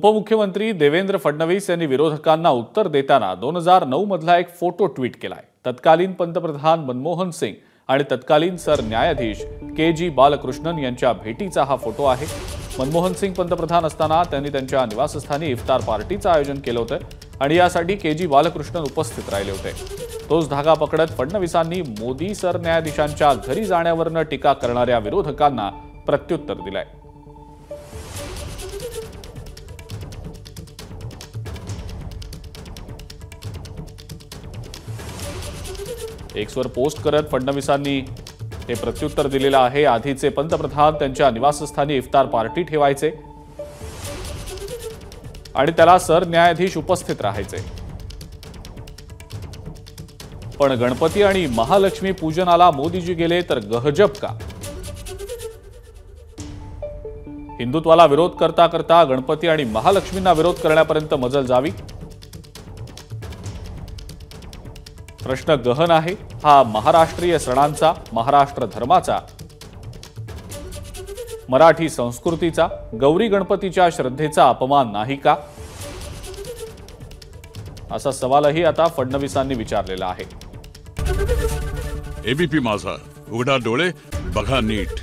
उपमुख्यमंत्री देवेंद्र फडणवीस यांनी विरोधकांना उत्तर देताना 2009 मधला एक फोटो ट्विट केलाय। तत्कालीन पंतप्रधान मनमोहन सिंग आणि तत्कालीन सरन्यायाधीश के.जी. बालकृष्णन यांच्या भेटीचा हा फोटो आहे। मनमोहन सिंग पंतप्रधान असताना त्यांनी त्यांच्या निवासस्थानी इफ्तार पार्टीचं आयोजन केलं होतं आणि यासाठी के.जी. बालकृष्णन उपस्थित राहिले होते। तोच धागा पकडत फडणवीसांनी मोदी सरन्यायाधीशांच्या घरी जाण्यावरून टीका करणाऱ्या विरोधकांना प्रत्युत्तर दिलंय। एक्सवर पोस्ट करत फडणवीसांनी हे प्रत्युत्तर दिलेलं आहे। आधीचे पंतप्रधान त्यांच्या निवासस्थानी इफ्तार पार्टी ठेवायचे आणि त्याला सरन्यायाधीश उपस्थित राहायचे, पण गणपती आणि महालक्ष्मी पूजनाला मोदीजी गेले तर गहजब का? हिंदुत्वाला विरोध करता करता गणपती आणि महालक्ष्मींना विरोध करण्यापर्यंत मजल जावी? प्रश्न गहन आहे। हा महाराष्ट्रीय सणांचा, महाराष्ट्र धर्माचा, मराठी संस्कृतीचा, गौरी गणपतीच्या श्रद्धेचा अपमान नाही का, असा सवालही आता फडणवीसांनी विचारलेला आहे। एबीपी माझा, उघडा डोळे बघा नीट।